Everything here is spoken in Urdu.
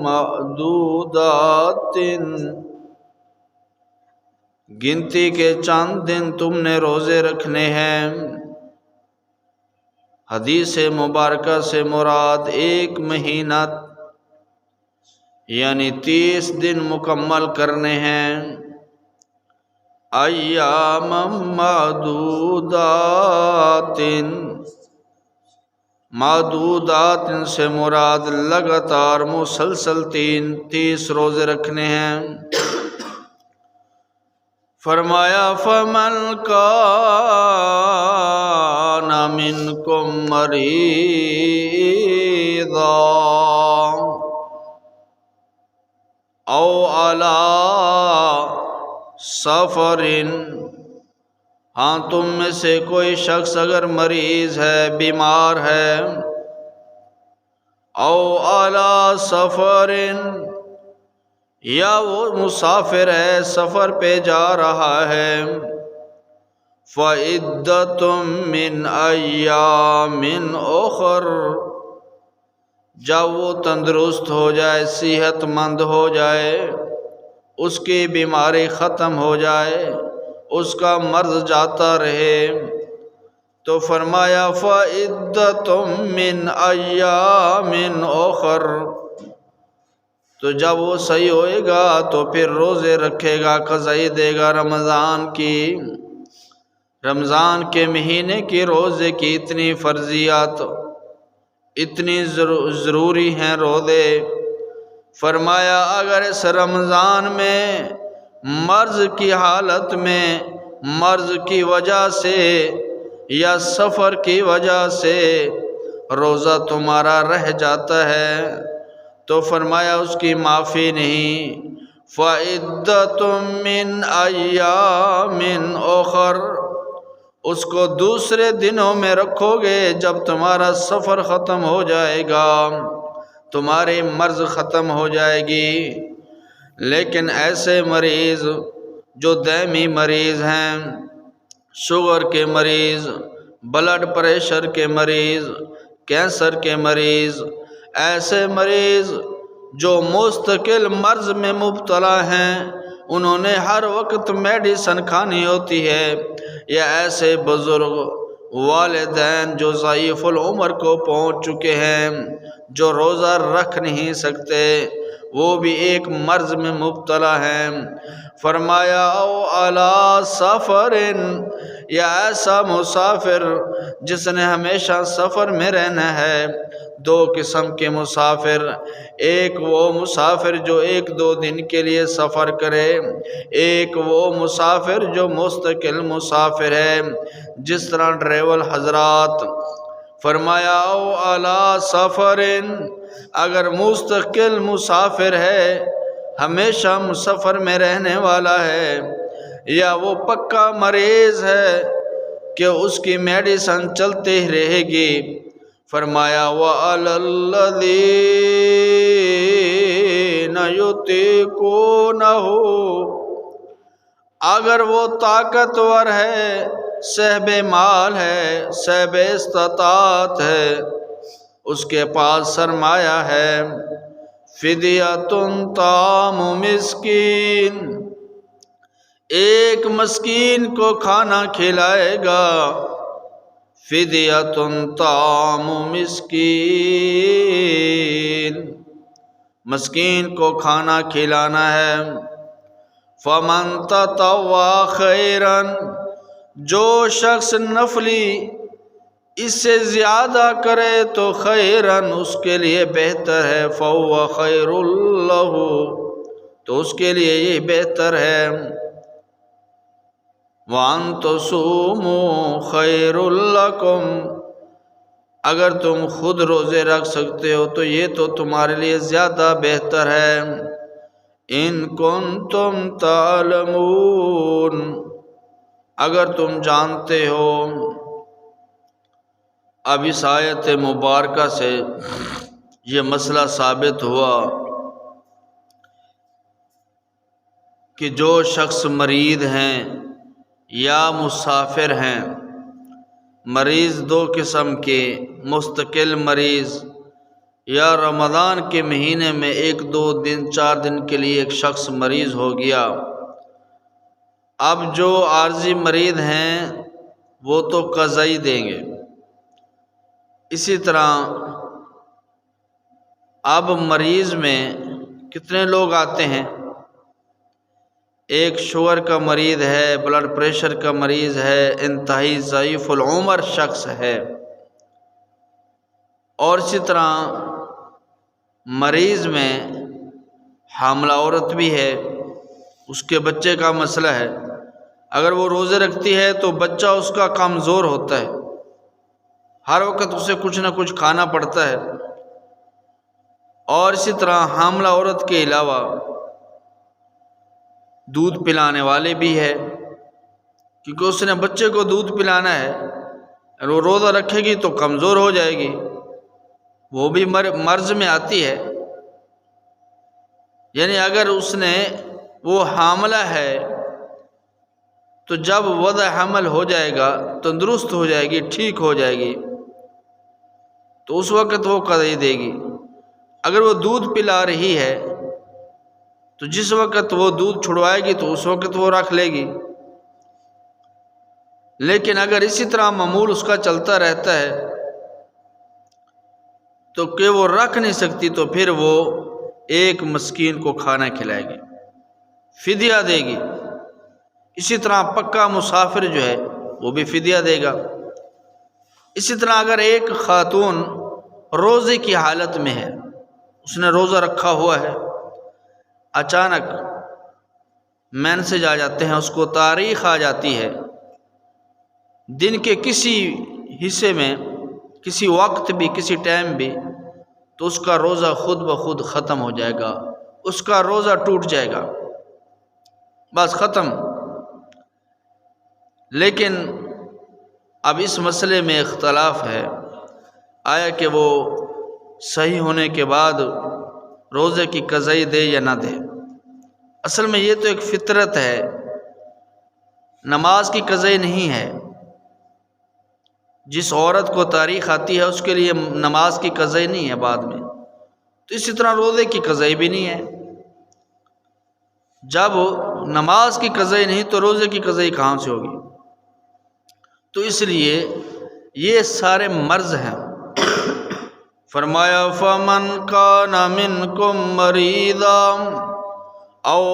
معدودات، گنتی کے چند دن تم نے روزے رکھنے ہیں۔ حدیث مبارکہ سے مراد 1 مہینہ یعنی 30 دن مکمل کرنے ہیں۔ ایام معدودات، معدودات سے مراد لگاتار مسلسل 30 روزے رکھنے ہیں۔ فرمایا فمن کان منکم مریضا او علی سفر، ہاں تم میں سے کوئی شخص اگر مریض ہے، بیمار ہے، او علی سفر، یا وہ مسافر ہے، سفر پہ جا رہا ہے، فعدۃ من ایام اخر، جب وہ تندرست ہو جائے، صحت مند ہو جائے، اس کی بیماری ختم ہو جائے، اس کا مرض جاتا رہے، تو فرمایا فعدۃ من ایام اخر، تو جب وہ صحیح ہوئے گا تو پھر روزے رکھے گا، قضائی دے گا رمضان کے مہینے کی روزے کی اتنی فرضیات، اتنی ضروری ہیں روزے۔ فرمایا اگر اس رمضان میں مرض کی حالت میں، مرض کی وجہ سے یا سفر کی وجہ سے روزہ تمہارا رہ جاتا ہے تو فرمایا اس کی معافی نہیں، فعدۃ من ایام اخر، اس کو دوسرے دنوں میں رکھو گے جب تمہارا سفر ختم ہو جائے گا، تمہاری مرض ختم ہو جائے گی۔ لیکن ایسے مریض جو دائمی مریض ہیں، شوگر کے مریض، بلڈ پریشر کے مریض، کینسر کے مریض، ایسے مریض جو مستقل مرض میں مبتلا ہیں، انہوں نے ہر وقت میڈیسن کھانی ہوتی ہے، یا ایسے بزرگ والدین جو ضعیف العمر کو پہنچ چکے ہیں، جو روزہ رکھ نہیں سکتے، وہ بھی ایک مرض میں مبتلا ہیں۔ فرمایا او علی سفر، یا ایسا مسافر جس نے ہمیشہ سفر میں رہنا ہے۔ 2 قسم کے مسافر، ایک وہ مسافر جو 1-2 دن کے لیے سفر کرے، ایک وہ مسافر جو مستقل مسافر ہے، جس طرح ڈرائیور حضرات۔ فرمایا او علی سفر، اگر مستقل مسافر ہے، ہمیشہ سفر میں رہنے والا ہے، یا وہ پکا مریض ہے کہ اس کی میڈیسن چلتے ہی رہے گی، فرمایا وَعَلَى الَّذِينَ يُطِيقُونَهُ، اگر وہ طاقتور ہے، صاحب مال ہے، صاحب استطاعت ہے، اس کے پاس سرمایہ ہے، فدیۃ طعام مسکین، ایک مسکین کو کھانا کھلائے گا، فدیۃ طعام مسکین، مسکین کو کھانا کھلانا ہے۔ فمن تطوع خیرا، جو شخص نفلی اس سے زیادہ کرے تو خیرن، اس کے لیے بہتر ہے، فهو خیر له، تو اس کے لیے یہ بہتر ہے، وَأَن تَصُومُوا خَيْرٌ لَكُمْ، اگر تم خود روزے رکھ سکتے ہو تو یہ تو تمہارے لیے زیادہ بہتر ہے، ان کنتم تعلمون، اگر تم جانتے ہو۔ اب اس آیت مبارکہ سے یہ مسئلہ ثابت ہوا کہ جو شخص مریض ہیں یا مسافر ہیں، مریض 2 قسم کے، مستقل مریض یا رمضان کے مہینے میں 1-2 دن 4 دن کے لیے ایک شخص مریض ہو گیا، اب جو عارضی مریض ہیں وہ تو قضائی دیں گے۔ اسی طرح اب مریض میں کتنے لوگ آتے ہیں؟ ایک شوگر کا مریض ہے، بلڈ پریشر کا مریض ہے، انتہائی ضعیف العمر شخص ہے، اور اسی طرح مریض میں حاملہ عورت بھی ہے، اس کے بچے کا مسئلہ ہے۔ اگر وہ روزے رکھتی ہے تو بچہ اس کا کمزور ہوتا ہے، ہر وقت اسے کچھ نہ کچھ کھانا پڑتا ہے، اور اسی طرح حاملہ عورت کے علاوہ دودھ پلانے والے بھی ہے، کیونکہ اس نے بچے کو دودھ پلانا ہے، اور وہ روزہ رکھے گی تو کمزور ہو جائے گی، وہ بھی مرض میں آتی ہے۔ یعنی اگر اس نے وہ حاملہ ہے تو جب وضع حمل ہو جائے گا، تندرست ہو جائے گی، ٹھیک ہو جائے گی، تو اس وقت وہ قضائی دے گی۔ اگر وہ دودھ پلا رہی ہے تو جس وقت وہ دودھ چھڑوائے گی تو اس وقت وہ رکھ لے گی۔ لیکن اگر اسی طرح معمول اس کا چلتا رہتا ہے تو کہ وہ رکھ نہیں سکتی، تو پھر وہ ایک مسکین کو کھانا کھلائے گی، فدیہ دے گی۔ اسی طرح پکا مسافر جو ہے وہ بھی فدیہ دے گا۔ اسی طرح اگر ایک خاتون روزے کی حالت میں ہے، اس نے روزہ رکھا ہوا ہے، اچانک مینسج آ جاتے ہیں، اس کو تاریخ آ جاتی ہے، دن کے کسی حصے میں، کسی وقت بھی، کسی ٹائم بھی، تو اس کا روزہ خود بخود ختم ہو جائے گا، اس کا روزہ ٹوٹ جائے گا، بس ختم۔ لیکن اب اس مسئلے میں اختلاف ہے، آیا کہ وہ صحیح ہونے کے بعد روزے کی قضائی دے یا نہ دے۔ اصل میں یہ تو ایک فطرت ہے، نماز کی قضائی نہیں ہے۔ جس عورت کو تاریخ آتی ہے اس کے لیے نماز کی قضائی نہیں ہے بعد میں، تو اسی طرح روزے کی قضائی بھی نہیں ہے۔ جب نماز کی قضائی نہیں تو روزے کی قضائی کہاں سے ہوگی؟ تو اس لیے یہ سارے مرض ہیں۔ فرمایا فَمَنْ كَانَ مِنْكُمْ مَرِيضًا أَوْ